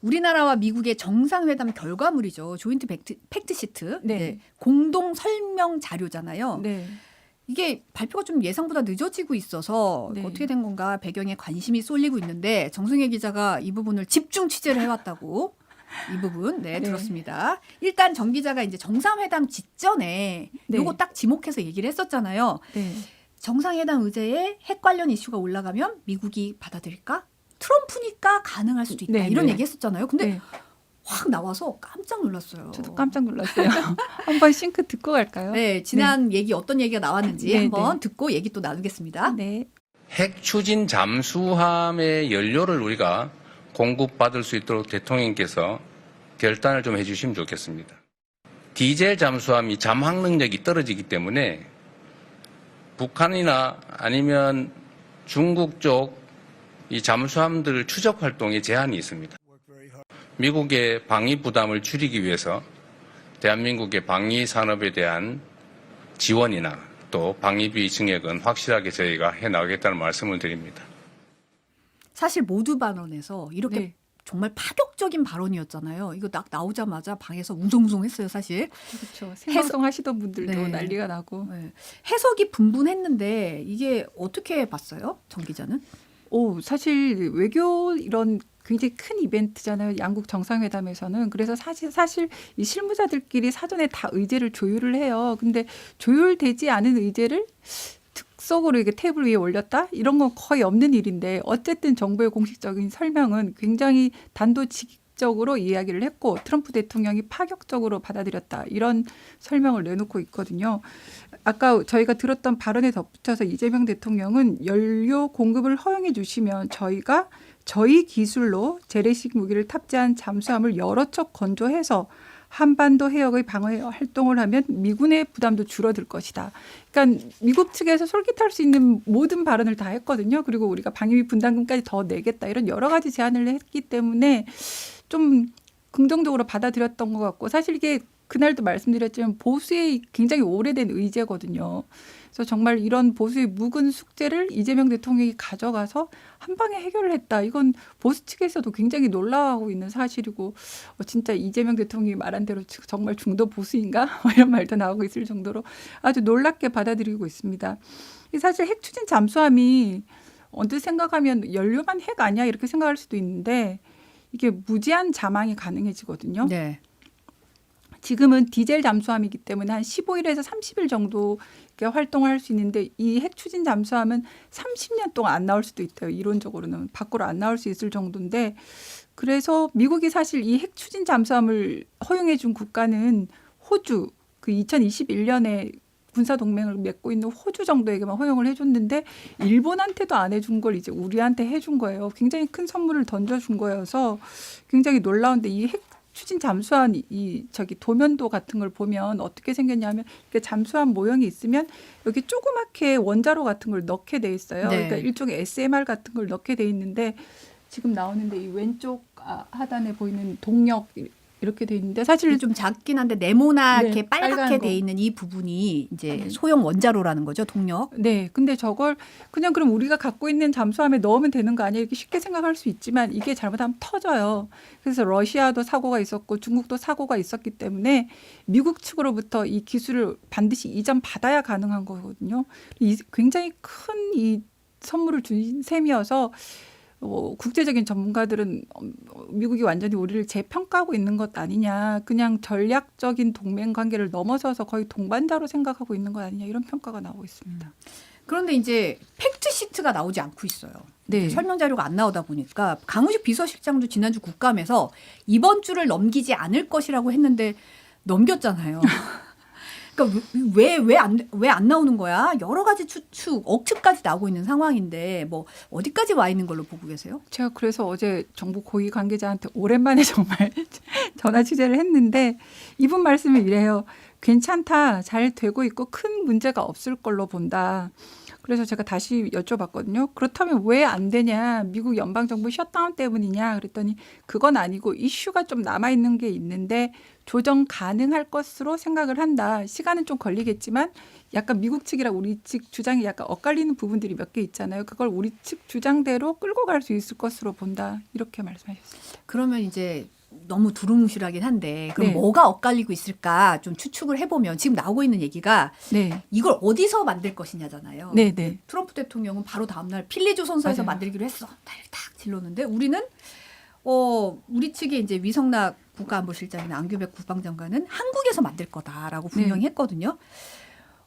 우리나라와 미국의 정상회담 결과물이죠. 조인트 팩트 시트. 네. 네. 공동 설명 자료잖아요. 네. 이게 발표가 좀 예상보다 늦어지고 있어서 네. 어떻게 된 건가 배경에 관심이 쏠리고 있는데 정승혜 기자가 이 부분을 집중 취재를 해왔다고 이 부분 네. 들었습니다. 일단 정 기자가 이제 정상회담 직전에 네. 요거 딱 지목해서 얘기를 했었잖아요. 네. 정상회담 의제에 핵 관련 이슈가 올라가면 미국이 받아들일까? 트럼프니까 가능할 수도 있다. 네, 이런 네. 얘기 했었잖아요. 근데 네. 확 나와서 깜짝 놀랐어요. 저도 깜짝 놀랐어요. 한번 싱크 듣고 갈까요? 네, 지난 얘기 어떤 얘기가 나왔는지 네, 한번 네. 듣고 얘기 또 나누겠습니다. 네. 핵 추진 잠수함의 연료를 우리가 공급받을 수 있도록 대통령께서 결단을 좀 해주시면 좋겠습니다. 디젤 잠수함이 잠항 능력이 떨어지기 때문에 북한이나 아니면 중국 쪽 이 잠수함들 추적 활동에 제한이 있습니다. 미국의 방위 부담을 줄이기 위해서 대한민국의 방위 산업에 대한 지원이나 또 방위비 증액은 확실하게 저희가 해나가겠다는 말씀을 드립니다. 사실 모두 발언에서 이렇게 네. 정말 파격적인 발언이었잖아요. 이거 딱 나오자마자 방에서 웅성웅성했어요, 사실. 그렇죠. 생방송 하시던 분들도 네. 난리가 나고. 네. 해석이 분분했는데 이게 어떻게 봤어요, 정 기자는? 사실 외교 이런 굉장히 큰 이벤트잖아요. 양국 정상회담에서는. 그래서 사실 이 실무자들끼리 사전에 다 의제를 조율을 해요. 근데 조율되지 않은 의제를 특석으로 이렇게 테이블 위에 올렸다? 이런 건 거의 없는 일인데 어쨌든 정부의 공식적인 설명은 굉장히 단도직입적으로 이야기를 했고 트럼프 대통령이 파격적으로 받아들였다. 이런 설명을 내놓고 있거든요. 아까 저희가 들었던 발언에 덧붙여서 이재명 대통령은 연료 공급을 허용해 주시면 저희가 저희 기술로 재래식 무기를 탑재한 잠수함을 여러 척 건조해서 한반도 해역의 방어 활동을 하면 미군의 부담도 줄어들 것이다. 그러니까 미국 측에서 솔깃할 수 있는 모든 발언을 다 했거든요. 그리고 우리가 방위비 분담금까지 더 내겠다. 이런 여러 가지 제안을 했기 때문에 좀 긍정적으로 받아들였던 것 같고 사실 이게 그날도 말씀드렸지만 보수의 굉장히 오래된 의제거든요. 그래서 정말 이런 보수의 묵은 숙제를 이재명 대통령이 가져가서 한 방에 해결을 했다. 이건 보수 측에서도 굉장히 놀라워하고 있는 사실이고 진짜 이재명 대통령이 말한 대로 정말 중도 보수인가? 이런 말도 나오고 있을 정도로 아주 놀랍게 받아들이고 있습니다. 사실 핵 추진 잠수함이 언뜻 생각하면 연료만 핵 아니야? 이렇게 생각할 수도 있는데 이게 무제한 잠항이 가능해지거든요. 네. 지금은 디젤 잠수함이기 때문에 한 15일에서 30일 정도 이렇게 활동을 할 수 있는데 이 핵 추진 잠수함은 30년 동안 안 나올 수도 있대요. 이론적으로는 밖으로 안 나올 수 있을 정도인데 그래서 미국이 사실 이 핵 추진 잠수함을 허용해 준 국가는 호주 그 2021년에 군사 동맹을 맺고 있는 호주 정도에게만 허용을 해줬는데 일본한테도 안 해준 걸 이제 우리한테 해준 거예요. 굉장히 큰 선물을 던져준 거여서 굉장히 놀라운데 이 핵 추진 잠수함 도면도 같은 걸 보면 어떻게 생겼냐면 이렇게 잠수함 모형이 있으면 여기 조그맣게 원자로 같은 걸 넣게 돼 있어요. 네. 그러니까 일종의 SMR 같은 걸 넣게 돼 있는데 지금 나오는데 이 왼쪽 하단에 보이는 동력 이렇게 돼 있는데 사실 좀 작긴 한데 네모나게 네, 빨갛게 빨간 거. 돼 있는 이 부분이 이제 소형 원자로라는 거죠, 동력. 네, 근데 저걸 그냥 그럼 우리가 갖고 있는 잠수함에 넣으면 되는 거 아니야? 이렇게 쉽게 생각할 수 있지만 이게 잘못하면 터져요. 그래서 러시아도 사고가 있었고 중국도 사고가 있었기 때문에 미국 측으로부터 이 기술을 반드시 이전받아야 가능한 거거든요. 굉장히 큰 이 선물을 준 셈이어서 국제적인 전문가들은 미국이 완전히 우리를 재평가하고 있는 것 아니냐. 그냥 전략적인 동맹 관계를 넘어서서 거의 동반자로 생각하고 있는 것 아니냐. 이런 평가가 나오고 있습니다. 그런데 이제 팩트 시트가 나오지 않고 있어요. 네. 설명 자료가 안 나오다 보니까 강훈식 비서실장도 지난주 국감에서 이번 주를 넘기지 않을 것이라고 했는데 넘겼잖아요. 그러니까 왜 안 나오는 거야? 여러 가지 추측, 억측까지 나오고 있는 상황인데 뭐 어디까지 와 있는 걸로 보고 계세요? 제가 그래서 어제 정부 고위 관계자한테 오랜만에 정말 전화 취재를 했는데 이분 말씀이 이래요. 괜찮다. 잘 되고 있고 큰 문제가 없을 걸로 본다. 그래서 제가 다시 여쭤봤거든요. 그렇다면 왜 안 되냐? 미국 연방정부 셧다운 때문이냐? 그랬더니 그건 아니고 이슈가 좀 남아있는 게 있는데 조정 가능할 것으로 생각을 한다. 시간은 좀 걸리겠지만 약간 미국 측이랑 우리 측 주장이 약간 엇갈리는 부분들이 몇 개 있잖아요. 그걸 우리 측 주장대로 끌고 갈 수 있을 것으로 본다. 이렇게 말씀하셨습니다. 그러면 이제 너무 두루뭉실하긴 한데 그럼 네. 뭐가 엇갈리고 있을까 좀 추측을 해보면 지금 나오고 있는 얘기가 네. 이걸 어디서 만들 것이냐잖아요. 네, 네. 트럼프 대통령은 바로 다음날 필리조선소에서 맞아요. 만들기로 했어. 딱 질렀는데 우리는 우리 측의 이제 위성락 국가안보실장이나 안규백 국방장관은 한국에서 만들 거다라고 분명히 했거든요.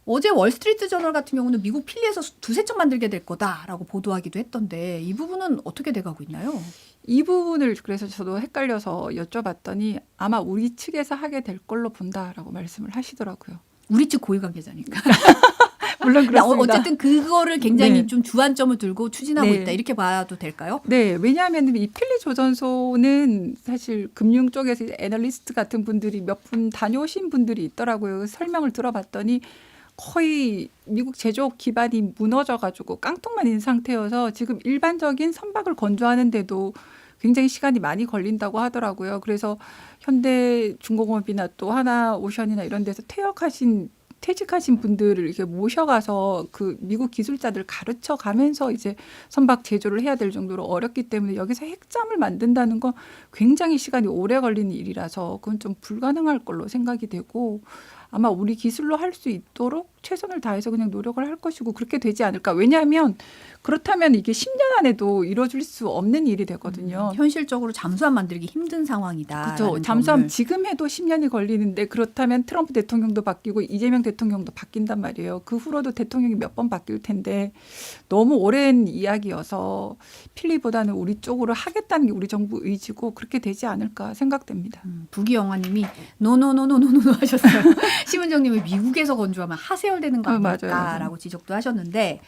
어제 월스트리트 저널 같은 경우는 미국 필리에서 두세 척 만들게 될 거다라고 보도하기도 했던데 이 부분은 어떻게 돼가고 있나요? 이 부분을 그래서 저도 헷갈려서 여쭤봤더니 아마 우리 측에서 하게 될 걸로 본다라고 말씀을 하시더라고요. 우리 측 고위 관계자니까. 물론 근데 그렇습니다. 어쨌든 그거를 굉장히 네. 좀 주안점을 들고 추진하고 네. 있다 이렇게 봐도 될까요? 네, 왜냐하면 이 필리 조선소는 사실 금융 쪽에서 애널리스트 같은 분들이 몇 분 다녀오신 분들이 있더라고요. 설명을 들어봤더니 거의 미국 제조업 기반이 무너져가지고 깡통만 있는 상태여서 지금 일반적인 선박을 건조하는데도 굉장히 시간이 많이 걸린다고 하더라고요. 그래서 현대중공업이나 또 하나오션이나 이런 데서 퇴직하신 분들을 이렇게 모셔가서 그 미국 기술자들 가르쳐 가면서 이제 선박 제조를 해야 될 정도로 어렵기 때문에 여기서 핵잠을 만든다는 건 굉장히 시간이 오래 걸리는 일이라서 그건 좀 불가능할 걸로 생각이 되고 아마 우리 기술로 할 수 있도록 최선을 다해서 그냥 노력을 할 것이고 그렇게 되지 않을까. 왜냐하면 그렇다면 이게 10년 안에도 이루어질 수 없는 일이 되거든요. 현실적으로 잠수함 만들기 힘든 상황이다. 그렇죠. 잠수함 지금 해도 10년이 걸리는데 그렇다면 트럼프 대통령도 바뀌고 이재명 대통령도 바뀐단 말이에요. 그 후로도 대통령이 몇 번 바뀔 텐데 너무 오랜 이야기여서 필리보다는 우리 쪽으로 하겠다는 게 우리 정부 의지고 그렇게 되지 않을까 생각됩니다. 부기영화님이 노노노노노노 하셨어요. 심은정님이 미국에서 건조하면 하세열되는 거 맞아요. 아닐까라고 지적도 하셨는데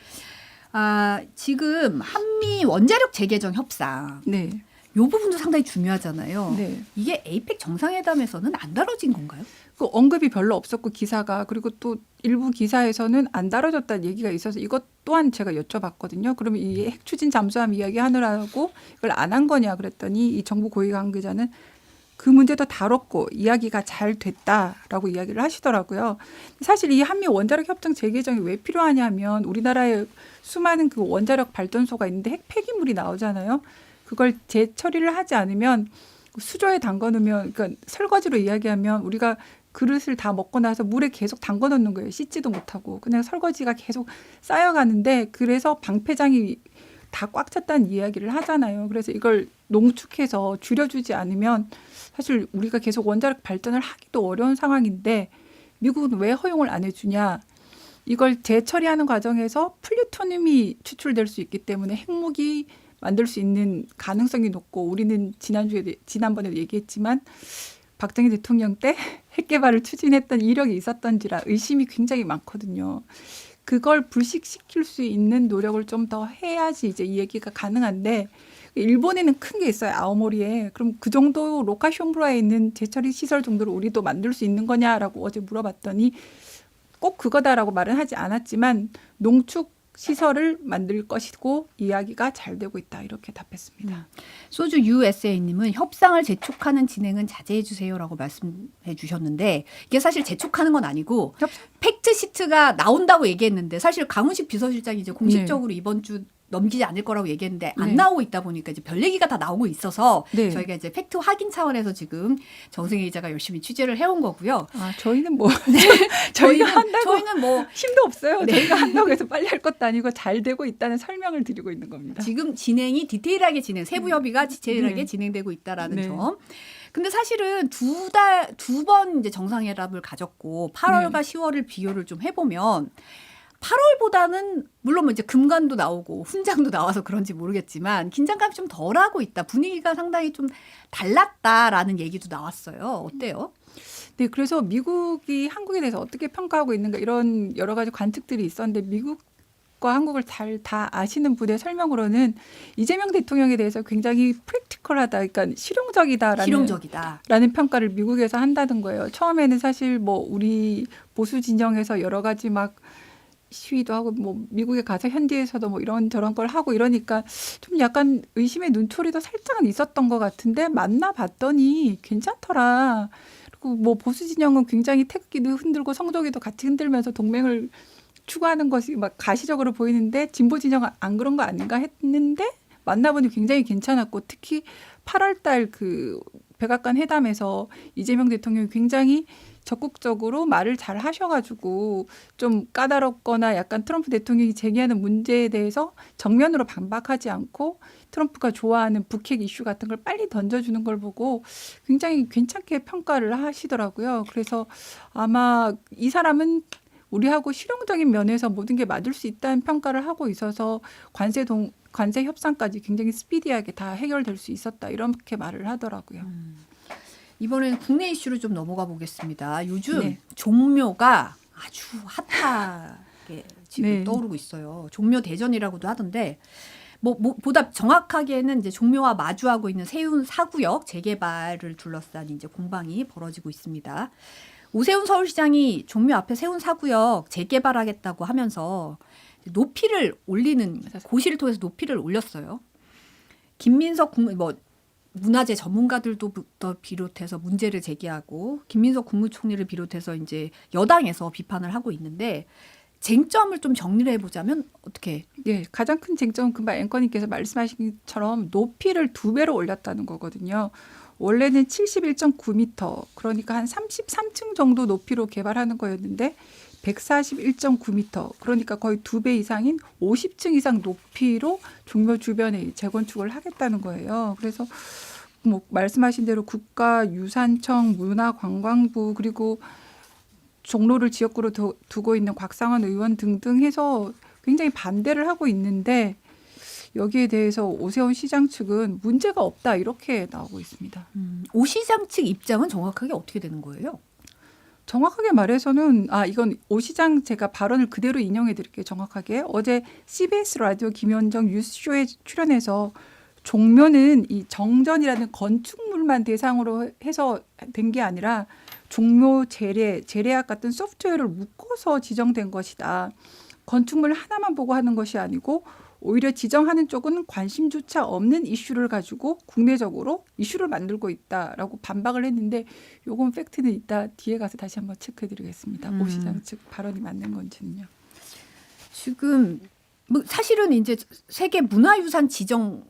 지금 한미 원자력 재개정 협상 네. 이 부분도 상당히 중요하잖아요. 네. 이게 에이펙 정상회담에서는 안 다뤄진 건가요? 그 언급이 별로 없었고 기사가 그리고 또 일부 기사에서는 안 다뤄졌다는 얘기가 있어서 이것 또한 제가 여쭤봤거든요. 그러면 이 핵추진 잠수함 이야기 하느라고 이걸 안 한 거냐 그랬더니 이 정부 고위 관계자는 그 문제도 다뤘고 이야기가 잘 됐다라고 이야기를 하시더라고요. 사실 이 한미 원자력 협정 재개정이 왜 필요하냐면 우리나라에 수많은 그 원자력 발전소가 있는데 핵 폐기물이 나오잖아요. 그걸 재처리를 하지 않으면 수조에 담궈 놓으면 그러니까 설거지로 이야기하면 우리가 그릇을 다 먹고 나서 물에 계속 담궈 놓는 거예요. 씻지도 못하고 그냥 설거지가 계속 쌓여가는데 그래서 방패장이 다 꽉 찼다는 이야기를 하잖아요. 그래서 이걸 농축해서 줄여주지 않으면 사실 우리가 계속 원자력 발전을 하기도 어려운 상황인데 미국은 왜 허용을 안 해주냐. 이걸 재처리하는 과정에서 플루토늄이 추출될 수 있기 때문에 핵무기 만들 수 있는 가능성이 높고 우리는 지난번에도 얘기했지만 박정희 대통령 때 핵 개발을 추진했던 이력이 있었던지라 의심이 굉장히 많거든요. 그걸 불식시킬 수 있는 노력을 좀 더 해야지 이제 이 얘기가 가능한데 일본에는 큰 게 있어요. 아오모리에. 그럼 그 정도 로카숑브라에 있는 재처리 시설 정도로 우리도 만들 수 있는 거냐라고 어제 물어봤더니 꼭 그거다라고 말은 하지 않았지만 농축 시설을 만들 것이고 이야기가 잘 되고 있다 이렇게 답했습니다. 소주 USA님은 협상을 재촉하는 진행은 자제해 주세요라고 말씀해 주셨는데 이게 사실 재촉하는 건 아니고 팩트 시트가 나온다고 얘기했는데 사실 강훈식 비서실장이 이제 공식적으로 이번 주 넘기지 않을 거라고 얘기했는데 안 네. 나오고 있다 보니까 이제 별 얘기가 다 나오고 있어서 네. 저희가 이제 팩트 확인 차원에서 지금 정승혜 기자가 열심히 취재를 해온 거고요. 아 저희는 뭐 저희는 뭐 힘도 없어요. 네. 저희가 한다고 해서 빨리 할 것도 아니고 잘 되고 있다는 설명을 드리고 있는 겁니다. 지금 진행이 디테일하게 세부 협의가 디테일하게 네. 진행되고 있다라는 네. 점. 근데 사실은 두 번 이제 정상회담을 가졌고 8월과 10월을 비교를 좀 해보면 8월보다는 물론 뭐 이제 금관도 나오고 훈장도 나와서 그런지 모르겠지만 긴장감이 좀 덜하고 있다. 분위기가 상당히 좀 달랐다라는 얘기도 나왔어요. 어때요? 네, 그래서 미국이 한국에 대해서 어떻게 평가하고 있는가 이런 여러 가지 관측들이 있었는데 미국과 한국을 잘 다 아시는 분의 설명으로는 이재명 대통령에 대해서 굉장히 프랙티컬하다, 그러니까 실용적이다라는 평가를 미국에서 한다는 거예요. 처음에는 사실 뭐 우리 보수 진영에서 여러 가지 막 시위도 하고 뭐 미국에 가서 현지에서도 뭐 이런 저런 걸 하고 이러니까 좀 약간 의심의 눈초리도 살짝은 있었던 것 같은데 만나봤더니 괜찮더라. 그리고 뭐 보수 진영은 굉장히 태극기도 흔들고 성조기도 같이 흔들면서 동맹을 추구하는 것이 막 가시적으로 보이는데 진보 진영은 안 그런 거 아닌가 했는데 만나보니 굉장히 괜찮았고 특히 8월 달 그 백악관 회담에서 이재명 대통령이 굉장히 적극적으로 말을 잘 하셔가지고 좀 까다롭거나 약간 트럼프 대통령이 제기하는 문제에 대해서 정면으로 반박하지 않고 트럼프가 좋아하는 북핵 이슈 같은 걸 빨리 던져주는 걸 보고 굉장히 괜찮게 평가를 하시더라고요. 그래서 아마 이 사람은 우리하고 실용적인 면에서 모든 게 맞을 수 있다는 평가를 하고 있어서 관세 협상까지 굉장히 스피디하게 다 해결될 수 있었다 이렇게 말을 하더라고요. 이번에는 국내 이슈로 좀 넘어가 보겠습니다. 요즘 네. 종묘가 아주 핫하게 지금 네. 떠오르고 있어요. 종묘 대전이라고도 하던데 보다 정확하게는 이제 종묘와 마주하고 있는 세운 4구역 재개발을 둘러싼 이제 공방이 벌어지고 있습니다. 오세훈 서울시장이 종묘 앞에 세운 4구역 재개발하겠다고 하면서 높이를 올리는 고시를 통해서 높이를 올렸어요. 김민석 문화재 전문가들도부터 비롯해서 문제를 제기하고 김민석 국무총리를 비롯해서 이제 여당에서 비판을 하고 있는데 쟁점을 좀 정리를 해보자면 어떻게? 예, 가장 큰 쟁점은 금방 앵커님께서 말씀하신 것처럼 높이를 2배로 올렸다는 거거든요. 원래는 71.9m, 그러니까 한 33층 정도 높이로 개발하는 거였는데 141.9m, 그러니까 거의 2배 이상인 50층 이상 높이로 종묘 주변에 재건축을 하겠다는 거예요. 그래서 뭐 말씀하신 대로 국가유산청, 문화관광부 그리고 종로를 지역구로 두고 있는 곽상원 의원 등등 해서 굉장히 반대를 하고 있는데 여기에 대해서 오세훈 시장 측은 문제가 없다 이렇게 나오고 있습니다. 오 시장 측 입장은 정확하게 어떻게 되는 거예요? 정확하게 말해서는 이건 오 시장 제가 발언을 그대로 인용해 드릴게요. 정확하게. 어제 CBS 라디오 김현정 뉴스쇼에 출연해서 종묘는 이 정전이라는 건축물만 대상으로 해서 된 게 아니라 종묘 재래약 같은 소프트웨어를 묶어서 지정된 것이다. 건축물 하나만 보고 하는 것이 아니고 오히려 지정하는 쪽은 관심조차 없는 이슈를 가지고 국내적으로 이슈를 만들고 있다라고 반박을 했는데 요건 팩트는 이따 뒤에 가서 다시 한번 체크해드리겠습니다. 오 시장 측 발언이 맞는 건지는요. 지금 사실은 이제 세계 문화유산 지정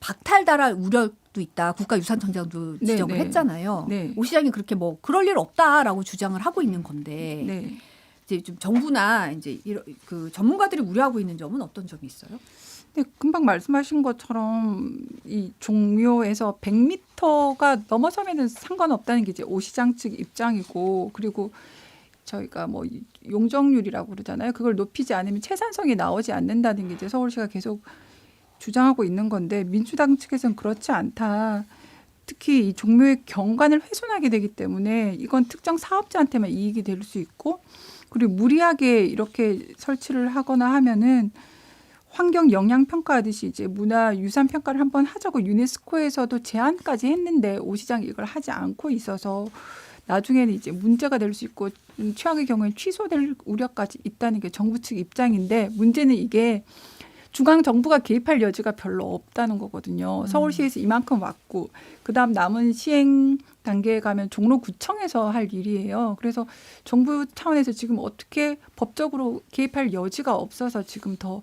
박탈당할 우려도 있다. 국가유산청장도 지적을 네. 했잖아요. 네. 오 시장이 그렇게 그럴 일 없다라고 주장을 하고 있는 건데 네. 이제 좀 정부나 이제 그 전문가들이 우려하고 있는 점은 어떤 점이 있어요? 네, 금방 말씀하신 것처럼 이 종묘에서 100m가 넘어서면은 상관없다는 게 이제 오 시장 측 입장이고 그리고 저희가 용적률이라고 그러잖아요. 그걸 높이지 않으면 채산성이 나오지 않는다는 게 이제 서울시가 계속 주장하고 있는 건데 민주당 측에서는 그렇지 않다. 특히 이 종묘의 경관을 훼손하게 되기 때문에 이건 특정 사업자한테만 이익이 될 수 있고 그리고 무리하게 이렇게 설치를 하거나 하면은 환경 영향 평가하듯이 이제 문화유산 평가를 한번 하자고 유네스코에서도 제안까지 했는데 오 시장이 이걸 하지 않고 있어서 나중에는 이제 문제가 될 수 있고 최악의 경우에 취소될 우려까지 있다는 게 정부 측 입장인데 문제는 이게 중앙 정부가 개입할 여지가 별로 없다는 거거든요. 서울시에서 이만큼 왔고 그다음 남은 시행 단계에 가면 종로구청에서 할 일이에요. 그래서 정부 차원에서 지금 어떻게 법적으로 개입할 여지가 없어서 지금 좀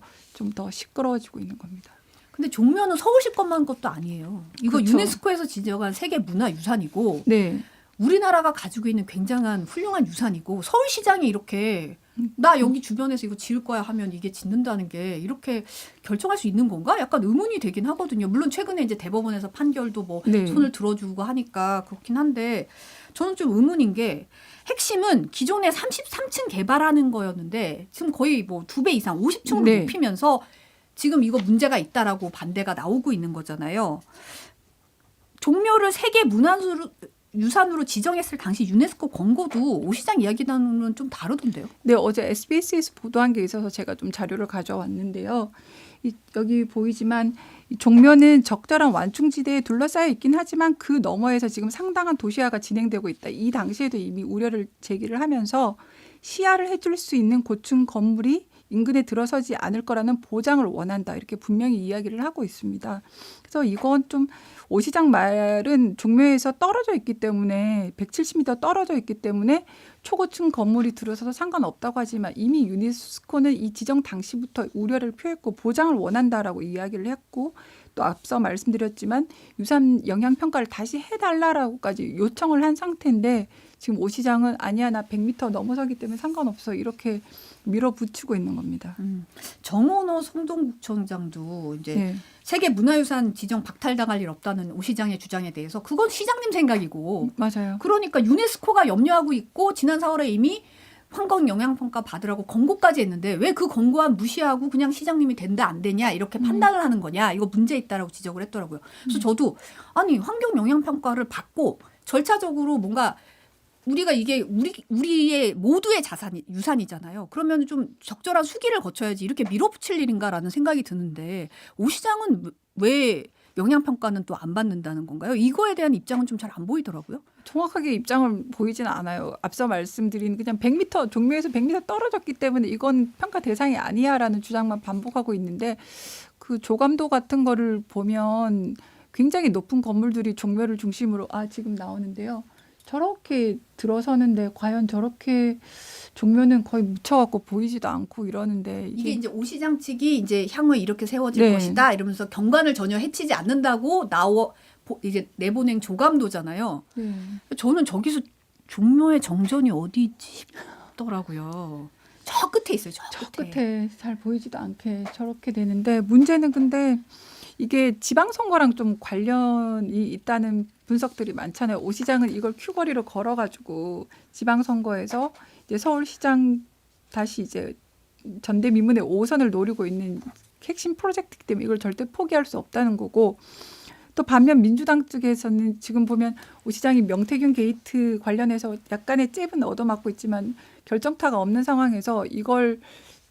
더 시끄러워지고 있는 겁니다. 근데 종묘는 서울시 것만 것도 아니에요. 이거 그렇죠. 유네스코에서 지정한 세계 문화유산이고 네. 우리나라가 가지고 있는 굉장한 훌륭한 유산이고 서울시장이 이렇게 나 여기 주변에서 이거 지을 거야 하면 이게 짓는다는 게 이렇게 결정할 수 있는 건가? 약간 의문이 되긴 하거든요. 물론 최근에 이제 대법원에서 판결도 네. 손을 들어주고 하니까 그렇긴 한데 저는 좀 의문인 게 핵심은 기존에 33층 개발하는 거였는데 지금 거의 2배 이상 50층으로 네. 높이면서 지금 이거 문제가 있다라고 반대가 나오고 있는 거잖아요. 종묘를 세계 문화유산으로 지정했을 당시 유네스코 권고도 오 시장 이야기랑은 좀 다르던데요. 네, 어제 SBS에서 보도한 게 있어서 제가 좀 자료를 가져왔는데요. 여기 보이지만 이 종묘는 적절한 완충지대에 둘러싸여 있긴 하지만 그 너머에서 지금 상당한 도시화가 진행되고 있다. 이 당시에도 이미 우려를 제기를 하면서 시야를 해줄 수 있는 고층 건물이 인근에 들어서지 않을 거라는 보장을 원한다. 이렇게 분명히 이야기를 하고 있습니다. 그래서 이건 좀 오 시장 말은 종묘에서 떨어져 있기 때문에 170m 떨어져 있기 때문에 초고층 건물이 들어서도 상관없다고 하지만 이미 유네스코는 이 지정 당시부터 우려를 표했고 보장을 원한다라고 이야기를 했고 또 앞서 말씀드렸지만 유산 영향 평가를 다시 해달라라고까지 요청을 한 상태인데 지금 오 시장은 아니야 나 100m 넘어서기 때문에 상관없어 이렇게 밀어붙이고 있는 겁니다. 정원호 성동구청장도 이제 네. 세계 문화유산 지정 박탈당할 일 없다는 오 시장의 주장에 대해서 그건 시장님 생각이고 맞아요. 그러니까 유네스코가 염려하고 있고 지난 4월에 이미 환경 영향 평가 받으라고 권고까지 했는데 왜 그 권고안 무시하고 그냥 시장님이 된다 안 되냐 이렇게 판단을 하는 거냐 이거 문제 있다라고 지적을 했더라고요. 그래서 저도 아니 환경 영향 평가를 받고 절차적으로 뭔가 우리가 이게 우리의 모두의 유산이잖아요. 그러면 좀 적절한 수기를 거쳐야지 이렇게 밀어붙일 일인가라는 생각이 드는데 오 시장은 왜 영향 평가는 또 안 받는다는 건가요? 이거에 대한 입장은 좀 잘 안 보이더라고요. 정확하게 입장을 보이지는 않아요. 앞서 말씀드린 그냥 100m 종묘에서 100m 떨어졌기 때문에 이건 평가 대상이 아니야라는 주장만 반복하고 있는데 그 조감도 같은 거를 보면 굉장히 높은 건물들이 종묘를 중심으로 지금 나오는데요. 저렇게 들어서는데 과연 저렇게 종묘는 거의 묻혀갖고 보이지도 않고 이러는데 이게 이제 오 시장 측이 이제 향후에 이렇게 세워질 네. 것이다 이러면서 경관을 전혀 해치지 않는다고 이제 내보낸 조감도잖아요. 네. 저는 저기서 종묘의 정전이 어디 있지 싶더라고요. 저 끝에 있어요. 저 끝에 잘 보이지도 않게 저렇게 되는데 문제는 근데 이게 지방선거랑 좀 관련이 있다는 분석들이 많잖아요. 오 시장은 이걸 큐거리로 걸어가지고 지방선거에서 이제 서울시장 다시 이제 전대미문의 5선을 노리고 있는 핵심 프로젝트이기 때문에 이걸 절대 포기할 수 없다는 거고 또 반면 민주당 쪽에서는 지금 보면 오 시장이 명태균 게이트 관련해서 약간의 잽은 얻어맞고 있지만 결정타가 없는 상황에서 이걸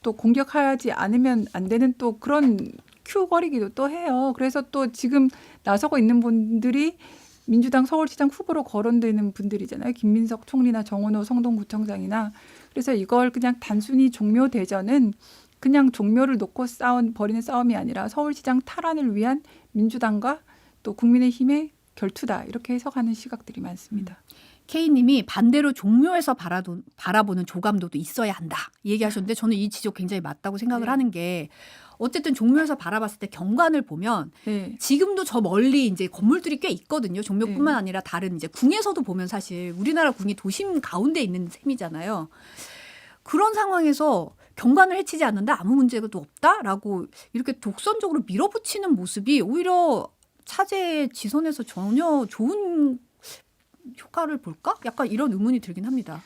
또 공격하지 않으면 안 되는 또 그런 큐거리기도 또 해요. 그래서 또 지금 나서고 있는 분들이 민주당 서울시장 후보로 거론되는 분들이잖아요. 김민석 총리나 정원호 성동구청장이나. 그래서 이걸 그냥 단순히 종묘 대전은 그냥 종묘를 놓고 벌이는 싸움이 아니라 서울시장 탈환을 위한 민주당과 또 국민의힘의 결투다. 이렇게 해석하는 시각들이 많습니다. K님이 반대로 종묘에서 바라보는 조감도도 있어야 한다 이 얘기하셨는데 저는 이 지적 굉장히 맞다고 생각을 하는 게 어쨌든 종묘에서 바라봤을 때 경관을 보면 네. 지금도 저 멀리 이제 건물들이 꽤 있거든요. 종묘뿐만 아니라 다른 이제 궁에서도 보면 사실 우리나라 궁이 도심 가운데 있는 셈이잖아요. 그런 상황에서 경관을 해치지 않는다 아무 문제도 없다라고 이렇게 독선적으로 밀어붙이는 모습이 오히려 차제의 지선에서 전혀 좋은 효과를 볼까? 약간 이런 의문이 들긴 합니다.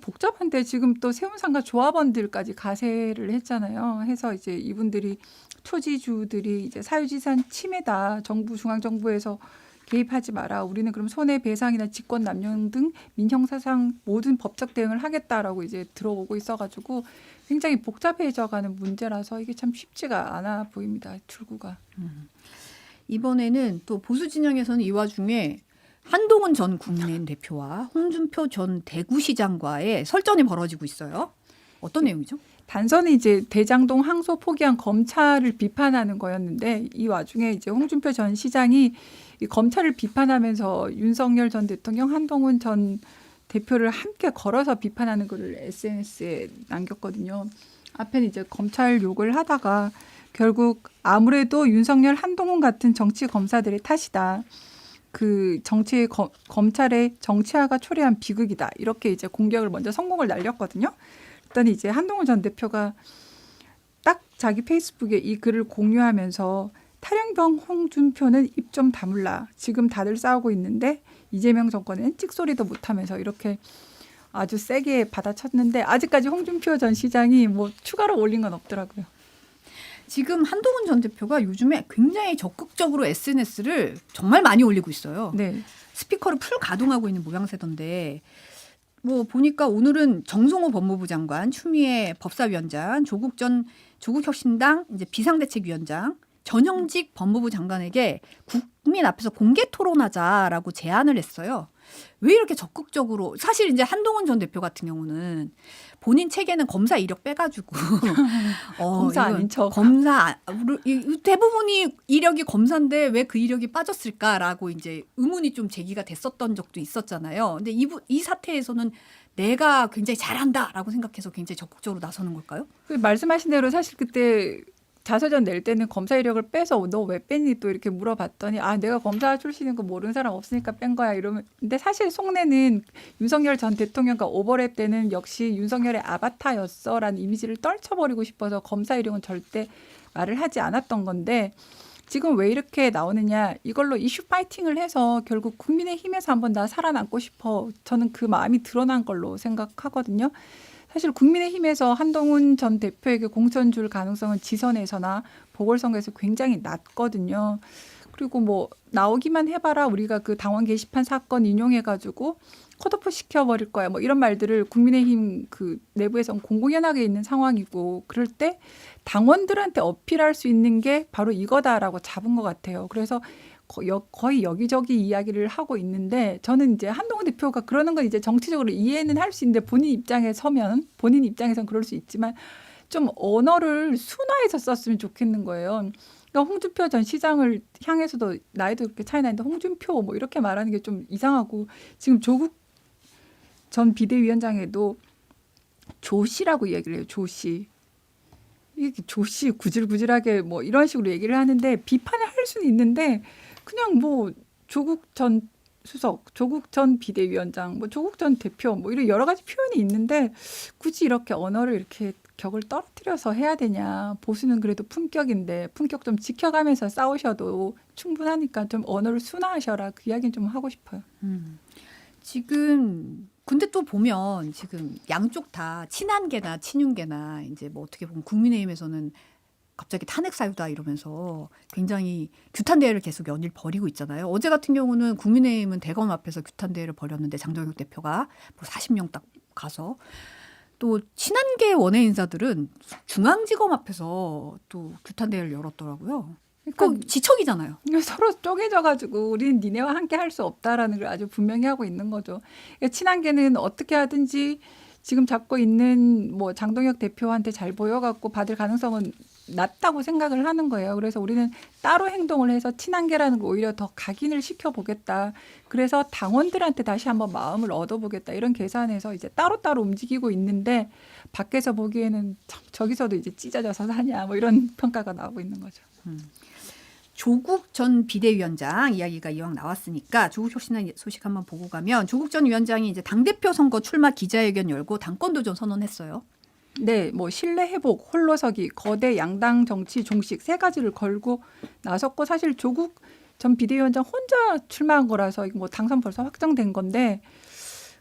복잡한데 지금 또 세운상가 조합원들까지 가세를 했잖아요. 해서 이제 이분들이 토지주들이 이제 사유지산 침해다. 중앙정부에서 개입하지 마라. 우리는 그럼 손해배상이나 직권남용 등 민형사상 모든 법적 대응을 하겠다라고 이제 들어오고 있어가지고 굉장히 복잡해져가는 문제라서 이게 참 쉽지가 않아 보입니다. 출구가. 이번에는 또 보수 진영에서는 이 와중에 한동훈 전 국민의힘 대표와 홍준표 전 대구시장과의 설전이 벌어지고 있어요. 어떤 내용이죠? 단선이 이제 대장동 항소 포기한 검찰을 비판하는 거였는데 이 와중에 이제 홍준표 전 시장이 이 검찰을 비판하면서 윤석열 전 대통령, 한동훈 전 대표를 함께 걸어서 비판하는 글을 SNS에 남겼거든요. 앞에는 이제 검찰 욕을 하다가 결국 아무래도 윤석열, 한동훈 같은 정치 검사들의 탓이다. 그 검찰의 정치화가 초래한 비극이다. 이렇게 이제 공격을 먼저 성공을 날렸거든요. 그랬더니 이제 한동훈 전 대표가 딱 자기 페이스북에 이 글을 공유하면서 탈영병 홍준표는 입 좀 다물라. 지금 다들 싸우고 있는데 이재명 정권은 찍소리도 못하면서 이렇게 아주 세게 받아쳤는데 아직까지 홍준표 전 시장이 뭐 추가로 올린 건 없더라고요. 지금 한동훈 전 대표가 요즘에 굉장히 적극적으로 SNS를 정말 많이 올리고 있어요. 네. 스피커를 풀 가동하고 있는 모양새던데 뭐 보니까 오늘은 정성호 법무부 장관, 추미애 법사위원장, 조국혁신당 이제 비상대책위원장, 전형직 법무부 장관에게 국민 앞에서 공개 토론하자라고 제안을 했어요. 왜 이렇게 적극적으로 사실 이제 한동훈 전 대표 같은 경우는 본인 책에는 검사 이력 빼가지고 검사 아닌 척. 대부분이 이력이 검사인데 왜 그 이력이 빠졌을까라고 이제 의문이 좀 제기가 됐었던 적도 있었잖아요. 근데 이 사태에서는 내가 굉장히 잘한다라고 생각해서 굉장히 적극적으로 나서는 걸까요? 그 말씀하신 대로 사실 그때 자서전 낼 때는 검사 이력을 빼서 너 왜 뺐니 또 이렇게 물어봤더니 내가 검사 출신인 거 모르는 사람 없으니까 뺀 거야 이러면 근데 사실 속내는 윤석열 전 대통령과 오버랩 때는 역시 윤석열의 아바타였어라는 이미지를 떨쳐버리고 싶어서 검사 이력은 절대 말을 하지 않았던 건데 지금 왜 이렇게 나오느냐 이걸로 이슈 파이팅을 해서 결국 국민의힘에서 한번 나 살아남고 싶어 저는 그 마음이 드러난 걸로 생각하거든요. 사실 국민의힘에서 한동훈 전 대표에게 공천 줄 가능성은 지선에서나 보궐선거에서 굉장히 낮거든요. 그리고 뭐 나오기만 해봐라 우리가 그 당원 게시판 사건 인용해가지고 컷오프 시켜버릴 거야 뭐 이런 말들을 국민의힘 그 내부에서는 공공연하게 있는 상황이고 그럴 때 당원들한테 어필할 수 있는 게 바로 이거다라고 잡은 것 같아요. 그래서 거의 여기저기 이야기를 하고 있는데 저는 이제 한동훈 대표가 그러는 건 이제 정치적으로 이해는 할 수 있는데 본인 입장에 서면 본인 입장에선 그럴 수 있지만 좀 언어를 순화해서 썼으면 좋겠는 거예요. 그러니까 홍준표 전 시장을 향해서도 나이도 그렇게 차이 나는데 홍준표 뭐 이렇게 말하는 게 좀 이상하고 지금 조국 전 비대위원장에도 조씨라고 얘기를 해요. 조씨. 이게 조씨 구질구질하게 뭐 이런 식으로 얘기를 하는데 비판을 할 수는 있는데 그냥 뭐 조국 전 수석, 조국 전 비대위원장, 뭐 조국 전 대표 뭐 이런 여러 가지 표현이 있는데 굳이 이렇게 언어를 이렇게 격을 떨어뜨려서 해야 되냐. 보수는 그래도 품격인데 품격 좀 지켜가면서 싸우셔도 충분하니까 좀 언어를 순화하셔라. 그 이야기는 좀 하고 싶어요. 지금 근데 또 보면 지금 양쪽 다 친한계나 친윤계나 이제 뭐 어떻게 보면 국민의힘에서는 갑자기 탄핵 사유다 이러면서 굉장히 규탄 대회를 계속 연일 벌이고 있잖아요. 어제 같은 경우는 국민의힘은 대검 앞에서 규탄 대회를 벌였는데 장동혁 대표가 뭐 40명 딱 가서 또 친한계 원외 인사들은 중앙지검 앞에서 또 규탄 대회를 열었더라고요. 그러니까 지척이잖아요. 서로 쪼개져가지고 우리는 니네와 함께 할 수 없다라는 걸 아주 분명히 하고 있는 거죠. 그러니까 친한계는 어떻게 하든지 지금 잡고 있는 뭐 장동혁 대표한테 잘 보여갖고 받을 가능성은 낮다고 생각을 하는 거예요. 그래서 우리는 따로 행동을 해서 친한계라는 거 오히려 더 각인을 시켜보겠다. 그래서 당원들한테 다시 한번 마음을 얻어보겠다. 이런 계산에서 이제 따로따로 움직이고 있는데 밖에서 보기에는 참 저기서도 이제 찢어져서 사냐 뭐 이런 평가가 나오고 있는 거죠. 조국 전 비대위원장 이야기가 이왕 나왔으니까 조국 소식 한번 보고 가면 조국 전 위원장이 이제 당대표 선거 출마 기자회견 열고 당권 도전 선언했어요. 네, 뭐 신뢰 회복, 홀로서기, 거대 양당 정치 종식 세 가지를 걸고 나섰고 사실 조국 전 비대위원장 혼자 출마한 거라서 이거 뭐 당선 벌써 확정된 건데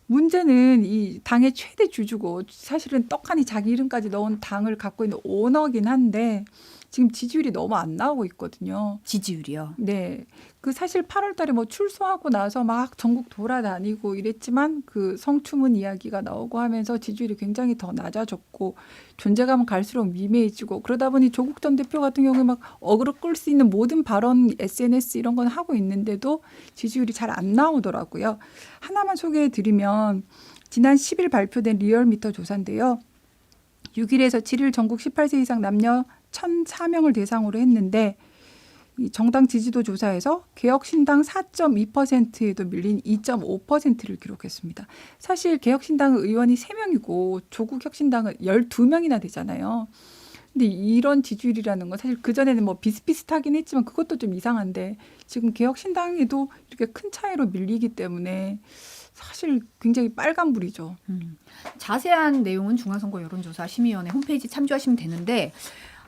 문제는 이 당의 최대 주주고 사실은 떡하니 자기 이름까지 넣은 당을 갖고 있는 오너긴 한데 지금 지지율이 너무 안 나오고 있거든요. 지지율이요? 네. 그 사실 8월 달에 뭐 출소하고 나서 막 전국 돌아다니고 이랬지만 그 성추문 이야기가 나오고 하면서 지지율이 굉장히 더 낮아졌고 존재감은 갈수록 미미해지고 그러다 보니 조국 전 대표 같은 경우에 막 어그로 끌 수 있는 모든 발언 SNS 이런 건 하고 있는데도 지지율이 잘 안 나오더라고요. 하나만 소개해 드리면 지난 10일 발표된 리얼미터 조사인데요. 6일에서 7일 전국 18세 이상 남녀 1,004명을 대상으로 했는데 이 정당 지지도 조사에서 개혁신당 4.2%에도 밀린 2.5%를 기록했습니다. 사실 개혁신당 의원이 3명이고 조국혁신당은 12명이나 되잖아요. 근데 이런 지지율이라는 건 사실 그전에는 뭐 비슷비슷하긴 했지만 그것도 좀 이상한데 지금 개혁신당에도 이렇게 큰 차이로 밀리기 때문에 사실 굉장히 빨간불이죠. 자세한 내용은 중앙선거 여론조사 심의위원회 홈페이지 참조하시면 되는데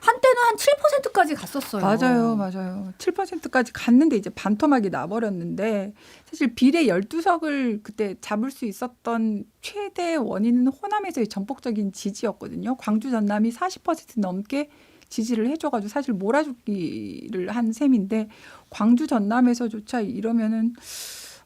한때는 한 7%까지 갔었어요. 맞아요. 7%까지 갔는데 이제 반토막이 나버렸는데 사실 비례 12석을 그때 잡을 수 있었던 최대 원인은 호남에서의 전폭적인 지지였거든요. 광주 전남이 40% 넘게 지지를 해줘가지고 사실 몰아주기를 한 셈인데 광주 전남에서조차 이러면은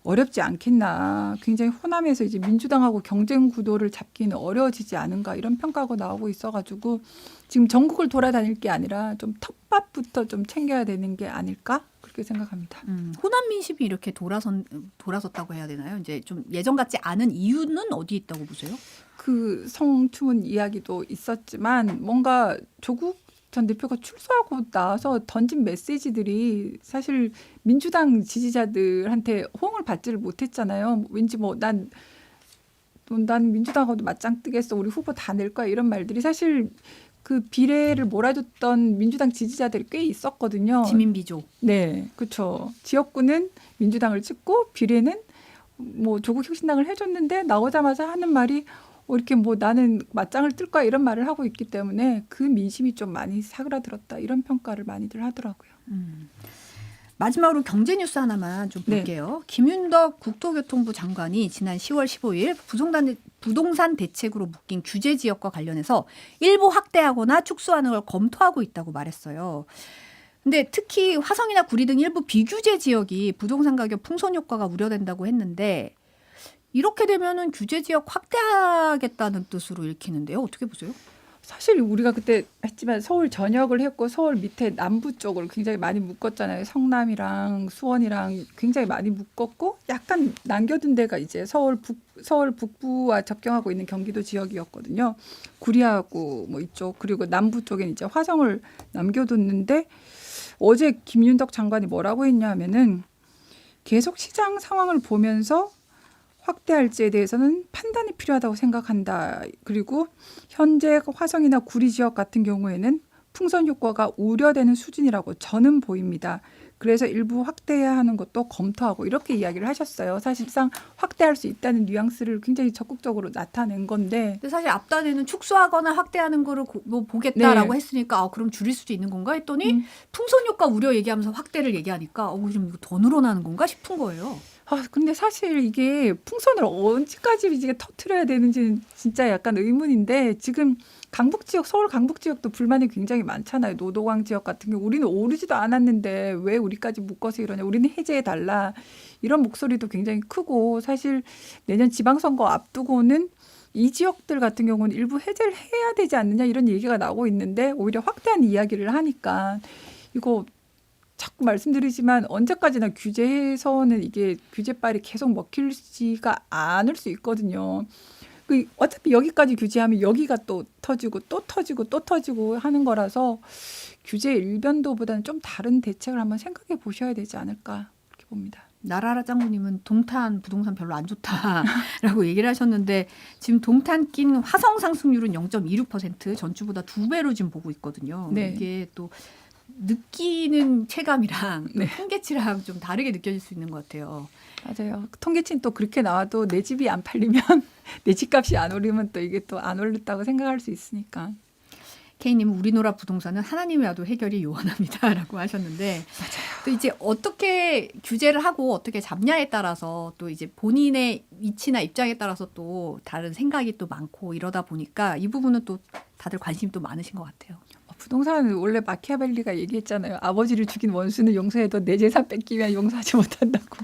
어렵지 않겠나. 굉장히 호남에서 이제 민주당하고 경쟁 구도를 잡기는 어려워지지 않은가 이런 평가가 나오고 있어가지고 지금 전국을 돌아다닐 게 아니라 좀 텃밭부터 좀 챙겨야 되는 게 아닐까 그렇게 그렇게 생각합니다. 호남 민심이 이렇게 돌아섰다고 해야 되나요? 이제 좀 예전 같지 않은 이유는 어디 있다고 보세요? 그 성추문 이야기도 있었지만 뭔가 조국 전 대표가 출소하고 나서 던진 메시지들이 사실 민주당 지지자들한테 호응을 받지를 못했잖아요. 왠지 뭐 난 민주당하고도 맞짱 뜨겠어. 우리 후보 다 낼 거야. 이런 말들이 사실 그 비례를 몰아줬던 민주당 지지자들이 꽤 있었거든요. 지민비조. 네, 그렇죠. 지역구는 민주당을 찍고 비례는 뭐 조국 혁신당을 해줬는데 나오자마자 하는 말이 이렇게 뭐 나는 맞짱을 뜰 거야 이런 말을 하고 있기 때문에 그 민심이 좀 많이 사그라들었다 이런 평가를 많이들 하더라고요. 마지막으로 경제 뉴스 하나만 좀 볼게요. 김윤덕 국토교통부 장관이 지난 10월 15일 부동산 대책으로 묶인 규제 지역과 관련해서 일부 확대하거나 축소하는 걸 검토하고 있다고 말했어요. 근데 특히 화성이나 구리 등 일부 비규제 지역이 부동산 가격 풍선 효과가 우려된다고 했는데 이렇게 되면은 규제 지역 확대하겠다는 뜻으로 읽히는데요. 어떻게 보세요? 사실 우리가 그때 했지만 서울 전역을 했고 서울 밑에 남부 쪽을 굉장히 많이 묶었잖아요. 성남이랑 수원이랑 굉장히 많이 묶었고 약간 남겨둔 데가 이제 서울 북부와 접경하고 있는 경기도 지역이었거든요. 구리하고 뭐 이쪽 그리고 남부 쪽엔 이제 화성을 남겨뒀는데 어제 김윤덕 장관이 뭐라고 했냐면은 계속 시장 상황을 보면서 확대할지에 대해서는 판단이 필요하다고 생각한다. 그리고 현재 화성이나 구리 지역 같은 경우에는 풍선 효과가 우려되는 수준이라고 저는 보입니다. 그래서 일부 확대해야 하는 것도 검토하고 이렇게 이야기를 하셨어요. 사실상 확대할 수 있다는 뉘앙스를 굉장히 적극적으로 나타낸 건데 근데 사실 앞단에는 축소하거나 확대하는 거를 뭐 보겠다라고 네. 했으니까 그럼 줄일 수도 있는 건가 했더니 풍선 효과 우려 얘기하면서 확대를 얘기하니까 좀 이거 더 늘어나는 건가 싶은 거예요. 근데 사실 이게 풍선을 언제까지 이제 터트려야 되는지는 진짜 약간 의문인데 지금 강북 지역, 서울 강북 지역도 불만이 굉장히 많잖아요. 노도광 지역 같은 경우 우리는 오르지도 않았는데 왜 우리까지 묶어서 이러냐. 우리는 해제해달라. 이런 목소리도 굉장히 크고 사실 내년 지방선거 앞두고는 이 지역들 같은 경우는 일부 해제를 해야 되지 않느냐 이런 얘기가 나오고 있는데 오히려 확대한 이야기를 하니까 이거 자꾸 말씀드리지만 언제까지나 규제해서는 이게 규제빨이 계속 먹히지가 않을 수 있거든요. 어차피 여기까지 규제하면 여기가 또 터지고 또 터지고 또 터지고 하는 거라서 규제 일변도보다는 좀 다른 대책을 한번 생각해 보셔야 되지 않을까 그렇게 봅니다. 나라라 짱구님은 동탄 부동산 별로 안 좋다라고 얘기를 하셨는데 지금 동탄 낀 화성 상승률은 0.26% 전주보다 2배로 지금 보고 있거든요. 네. 이게 또 느끼는 체감이랑 네. 통계치랑 좀 다르게 느껴질 수 있는 것 같아요. 맞아요. 통계치는 또 그렇게 나와도 내 집이 안 팔리면 내 집값이 안 오르면 또 이게 또 안 오르다고 생각할 수 있으니까. K님은 우리노라 부동산은 하나님이 와도 해결이 요원합니다라고 하셨는데 또 이제 어떻게 규제를 하고 어떻게 잡냐에 따라서 또 이제 본인의 위치나 입장에 따라서 또 다른 생각이 또 많고 이러다 보니까 이 부분은 또 다들 관심이 또 많으신 것 같아요. 부동산은 원래 마키아벨리가 얘기했잖아요. 아버지를 죽인 원수는 용서해도 내 재산 뺏기면 용서하지 못한다고.